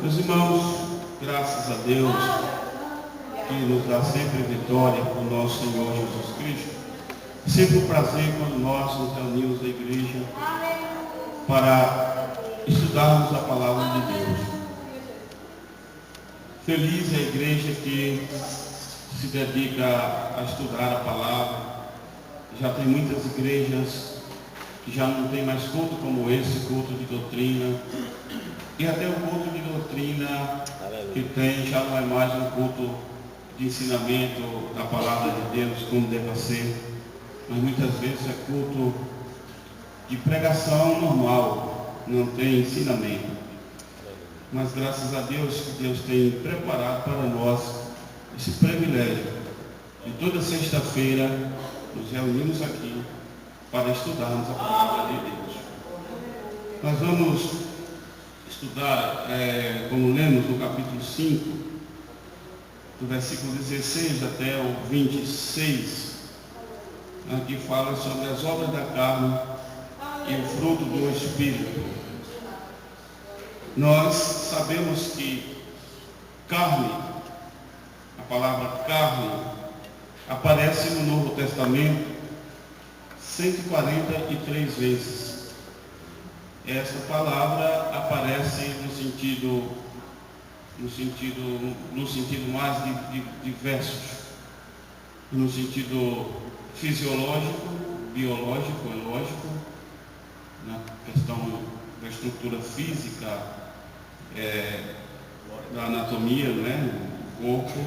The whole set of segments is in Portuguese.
Meus irmãos, graças a Deus que nos dá sempre vitória com o nosso Senhor Jesus Cristo. Sempre um prazer quando nós nos reunimos na igreja para estudarmos a palavra de Deus. Feliz é a igreja que se dedica a estudar a palavra. Já tem muitas igrejas que já não tem mais culto como esse, culto de doutrina. E até o culto de doutrina que tem já não é mais um culto de ensinamento da palavra de Deus como deve ser, mas muitas vezes é culto de pregação normal, não tem ensinamento. Mas graças a Deus que Deus tem preparado para nós esse privilégio de toda sexta-feira nos reunimos aqui para estudarmos a palavra de Deus. Nós vamos estudar, como lemos no capítulo 5, do versículo 16 até o 26, que fala sobre as obras da carne e o fruto do Espírito. Nós sabemos que carne, a palavra carne, aparece no Novo Testamento 143 vezes. Essa palavra aparece no sentido mais diversos, no sentido fisiológico, biológico, lógico, na questão da estrutura física, da anatomia, do corpo.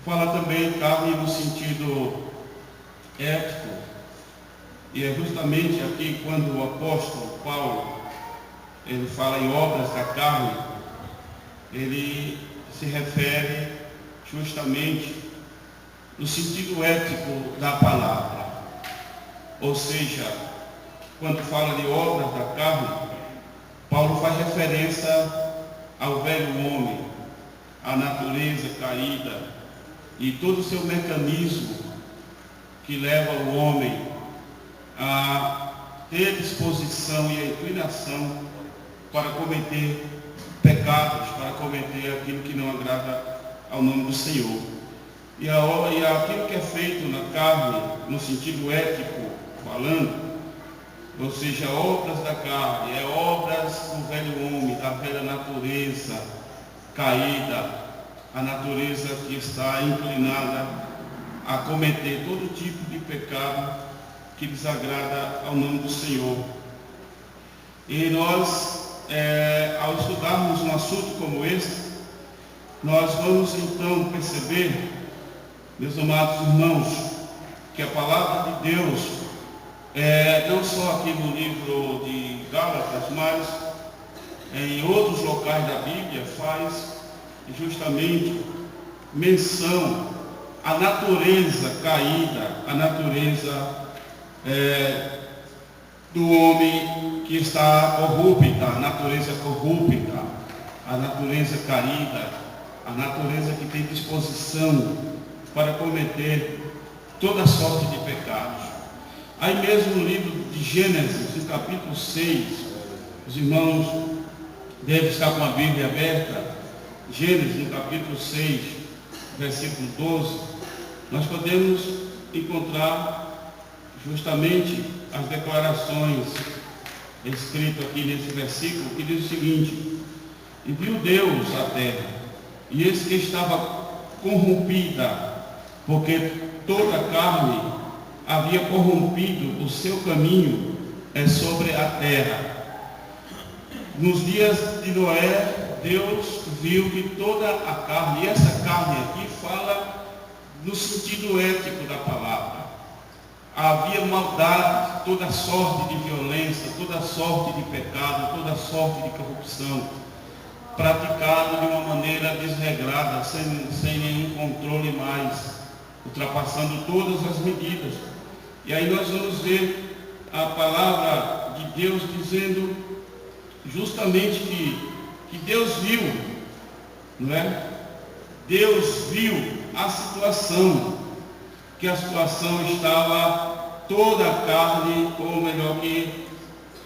Fala também carne no sentido ético. E é justamente aqui quando o apóstolo Paulo, ele fala em obras da carne, ele se refere justamente no sentido ético da palavra. Ou seja, quando fala de obras da carne, Paulo faz referência ao velho homem, à natureza caída e todo o seu mecanismo que leva o homem a ter disposição e a inclinação para cometer pecados, para cometer aquilo que não agrada ao nome do Senhor. E aquilo que é feito na carne, no sentido ético falando, ou seja, obras da carne, obras do velho homem, da velha natureza caída, a natureza que está inclinada a cometer todo tipo de pecado que desagrada ao nome do Senhor. E nós, ao estudarmos um assunto como esse, nós vamos então perceber, meus amados irmãos, que a palavra de Deus, não só aqui no livro de Gálatas, mas em outros locais da Bíblia, faz justamente menção à natureza caída, à natureza do homem que está corrupta, a natureza corrupta, a natureza caída, a natureza que tem disposição para cometer toda sorte de pecados. Aí mesmo no livro de Gênesis, no capítulo 6, os irmãos devem estar com a Bíblia aberta, Gênesis no capítulo 6, versículo 12, nós podemos encontrar justamente as declarações escritas aqui nesse versículo, que diz o seguinte: e viu Deus a terra, e eis que estava corrompida, porque toda a carne havia corrompido o seu caminho sobre a terra. Nos dias de Noé, Deus viu que toda a carne, e essa carne aqui fala no sentido ético da palavra, havia maldade, toda sorte de violência, toda sorte de pecado, toda sorte de corrupção, praticado de uma maneira desregrada, sem nenhum controle mais, ultrapassando todas as medidas. E aí nós vamos ver a palavra de Deus dizendo justamente que Deus viu, não é? Deus viu a situação, que a situação estava toda a carne, ou melhor que,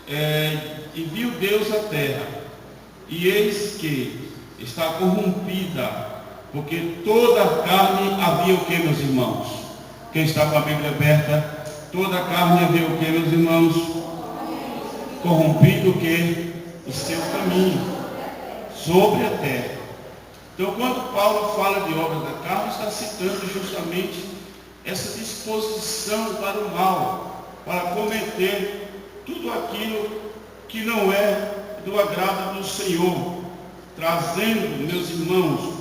e viu Deus a terra, E eis que está corrompida, porque toda a carne havia o que, meus irmãos? Quem está com a Bíblia aberta, toda a carne havia o que, meus irmãos? Corrompido o que? O seu caminho sobre a terra. Então, quando Paulo fala de obras da carne, está citando justamente essa disposição para o mal, para cometer tudo aquilo que não é do agrado do Senhor, trazendo, meus irmãos,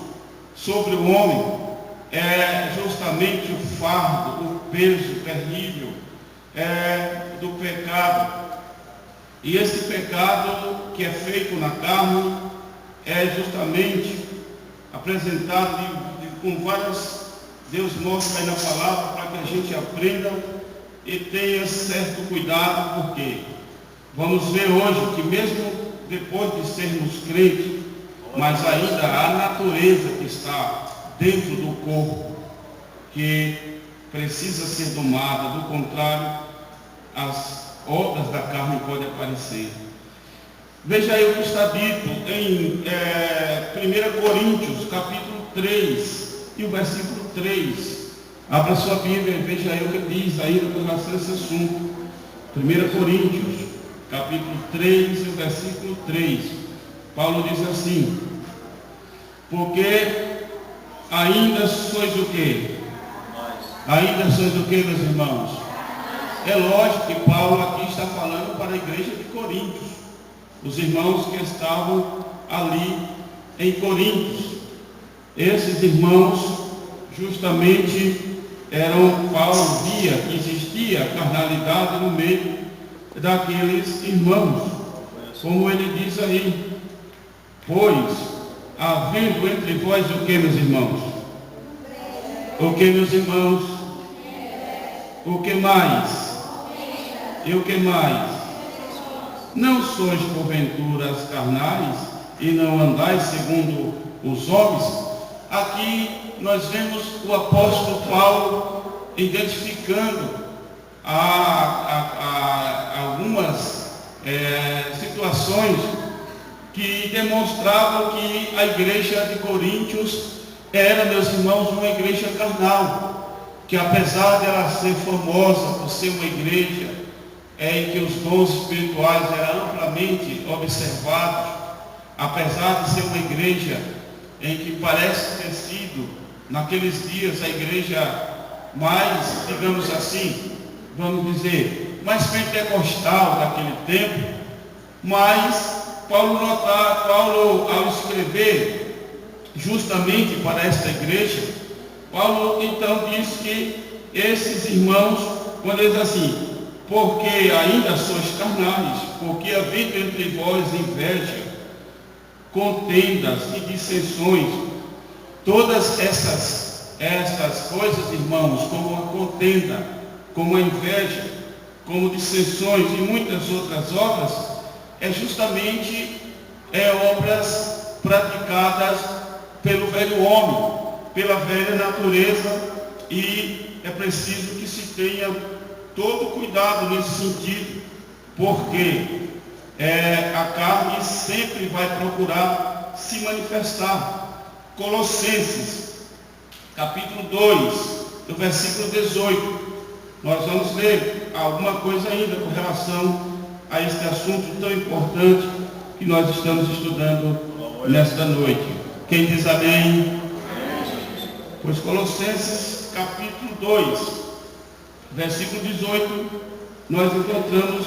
sobre o homem justamente o fardo, o peso terrível do pecado. E esse pecado que é feito na carne é justamente apresentado com várias, Deus mostra aí na palavra para que a gente aprenda e tenha certo cuidado, porque vamos ver hoje que mesmo depois de sermos crentes, mas ainda a natureza que está dentro do corpo, que precisa ser domada, do contrário, as obras da carne podem aparecer. Veja aí o que está dito em 1 Coríntios, capítulo 3, e o versículo 3. Abra sua Bíblia e veja aí o que diz ainda com relação a esse assunto. 1 Coríntios, capítulo 3, e o versículo 3. Paulo diz assim: porque ainda sois o quê? Ainda sois o quê, meus irmãos? É lógico que Paulo aqui está falando para a igreja de Coríntios, os irmãos que estavam ali em Coríntios. Esses irmãos justamente Paulo via que existia carnalidade no meio daqueles irmãos, como ele diz aí: pois havendo entre vós o que, meus irmãos? O que, meus irmãos? O que mais? E o que mais? Não sois porventura carnais e não andais segundo os homens? Aqui nós vemos o apóstolo Paulo identificando algumas situações que demonstravam que a igreja de Coríntios era, meus irmãos, uma igreja carnal, que apesar de ela ser famosa por ser uma igreja em que os dons espirituais eram amplamente observados, apesar de ser uma igreja em que parece ter sido, naqueles dias, a igreja mais, digamos assim, vamos dizer, mais pentecostal daquele tempo, mas Paulo, ao escrever justamente para esta igreja, Paulo então diz que esses irmãos, quando ele diz assim: porque ainda sois carnais, porque havendo entre vós inveja, contendas e dissensões, todas estas coisas, irmãos, como a contenda, como a inveja, como dissensões e muitas outras obras, justamente obras praticadas pelo velho homem, pela velha natureza, e é preciso que se tenha todo cuidado nesse sentido, porque a carne sempre vai procurar se manifestar. Colossenses, capítulo 2, do versículo 18, nós vamos ler alguma coisa ainda com relação a este assunto tão importante que nós estamos estudando nesta noite. Quem diz amém? Pois Colossenses capítulo 2, versículo 18, nós encontramos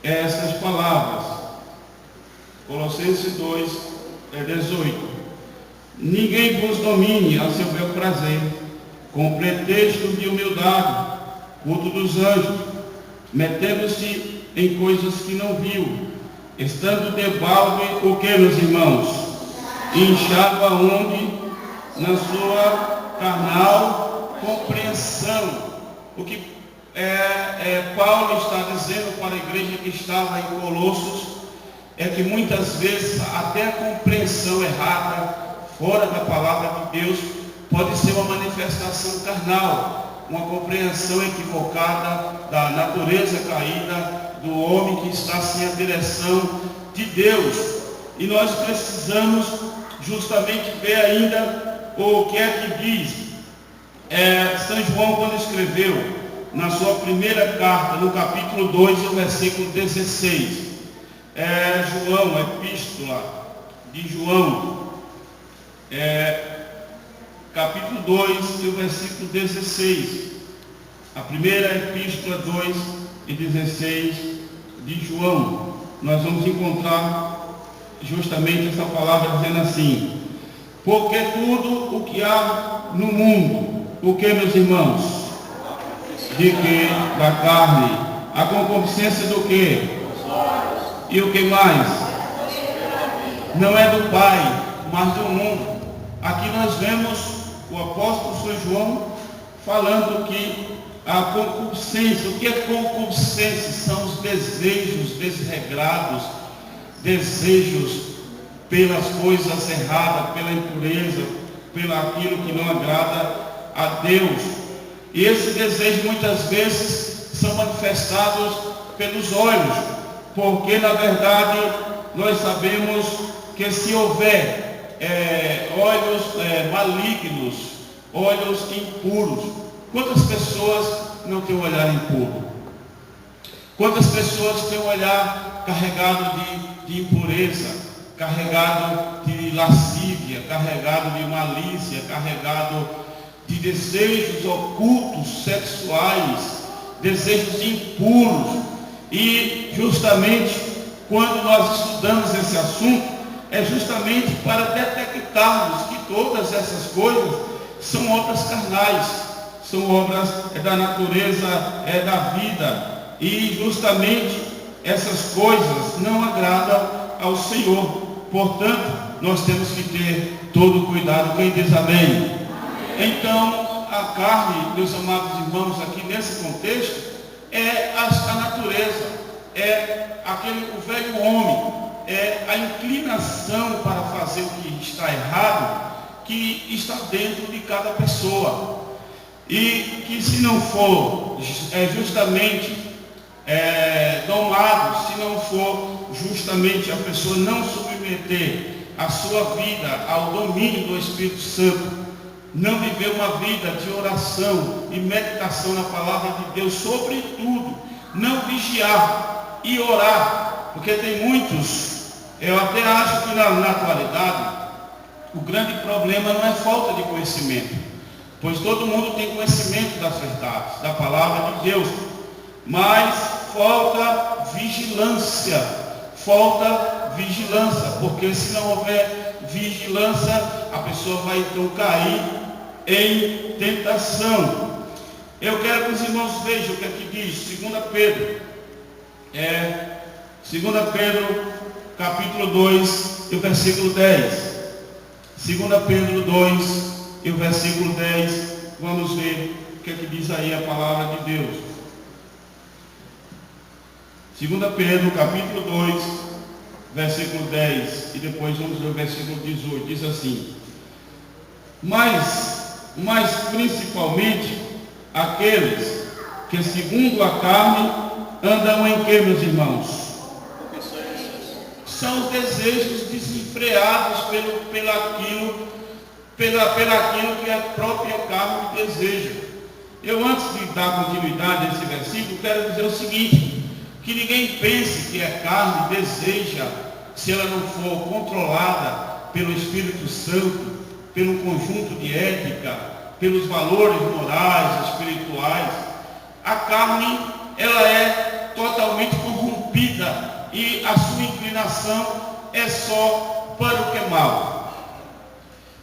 essas palavras. Colossenses 2, 18. Ninguém vos domine a seu bel prazer, com pretexto de humildade, culto dos anjos, metendo-se em coisas que não viu, estando debalde o que, meus irmãos? Inchado aonde? Na sua carnal compreensão. O que Paulo está dizendo para a igreja que estava em Colossos é que muitas vezes até a compreensão errada, fora da palavra de Deus, pode ser uma manifestação carnal, uma compreensão equivocada da natureza caída do homem que está sem a direção de Deus. E nós precisamos justamente ver ainda o que é que diz São João quando escreveu na sua primeira carta, no capítulo 2, o versículo 16. João, a epístola de João, capítulo 2, e o versículo 16. A primeira epístola 2 e 16 de João. Nós vamos encontrar justamente essa palavra dizendo assim: porque tudo o que há no mundo, o que, meus irmãos? De que? Da carne. A concupiscência do que? E o que mais? Não é do Pai, mas do mundo. Aqui nós vemos o apóstolo São João falando que a concupiscência, o que é concupiscência? São os desejos desregrados, desejos pelas coisas erradas, pela impureza, pelo aquilo que não agrada a Deus. E esse desejo muitas vezes são manifestados pelos olhos, porque na verdade nós sabemos que se houver olhos malignos, olhos impuros, quantas pessoas não têm um olhar impuro? Quantas pessoas têm um olhar carregado de impureza, carregado de lascívia, carregado de malícia, carregado de desejos ocultos, sexuais, desejos impuros? E justamente quando nós estudamos esse assunto, é justamente para detectarmos que todas essas coisas são obras carnais, são obras da natureza, da vida, e justamente essas coisas não agradam ao Senhor. Portanto, nós temos que ter todo o cuidado. Quem diz amém? Então, a carne, meus amados irmãos, aqui nesse contexto, é a natureza, o velho homem, é a inclinação para fazer o que está errado, que está dentro de cada pessoa. E que se não for justamente domado, se não for justamente a pessoa não submeter a sua vida ao domínio do Espírito Santo, não viver uma vida de oração e meditação na palavra de Deus, sobretudo, não vigiar e orar, porque tem muitos, eu até acho que na atualidade, o grande problema não é falta de conhecimento, pois todo mundo tem conhecimento das verdades, da palavra de Deus, mas falta vigilância, porque se não houver vigilância, a pessoa vai então cair em tentação. Eu quero que os irmãos vejam o que aqui diz, 2 Pedro, 2 Pedro, capítulo 2, e o versículo 10. 2 Pedro 2, e o versículo 10, vamos ver o que aqui diz aí a palavra de Deus. 2 Pedro, capítulo 2, versículo 10, e depois vamos ver o versículo 18, diz assim: mas principalmente aqueles que segundo a carne andam em que, meus irmãos? São os desejos desenfreados pelo aquilo que a própria carne deseja. Eu, antes de dar continuidade a esse versículo, quero dizer o seguinte: que ninguém pense que a carne deseja, se ela não for controlada pelo Espírito Santo, pelo conjunto de ética, pelos valores morais, espirituais, a carne, ela é totalmente corrompida e a sua inclinação é só para o que é mal.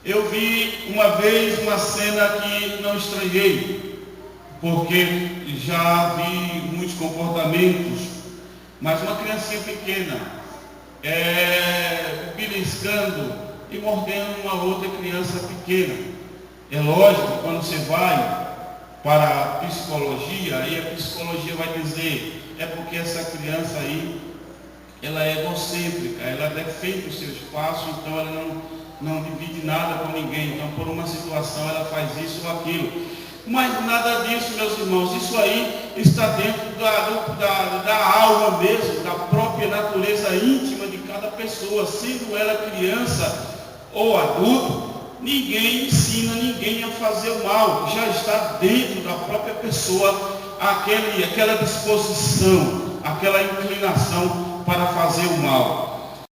Eu vi uma vez uma cena que não estranhei, porque já vi muitos comportamentos, mas uma criancinha pequena beliscando e mordendo uma outra criança pequena. É lógico que quando você vai para a psicologia, aí a psicologia vai dizer, é porque essa criança aí, ela é egocêntrica, ela defende o seu espaço, então ela não divide nada com ninguém, então por uma situação ela faz isso ou aquilo. Mas nada disso, meus irmãos, isso aí está dentro da alma mesmo, da própria natureza íntima de cada pessoa. pessoa, sendo ela criança ou adulto, ninguém ensina ninguém a fazer o mal. Já está dentro da própria pessoa aquela disposição, aquela inclinação para fazer o mal.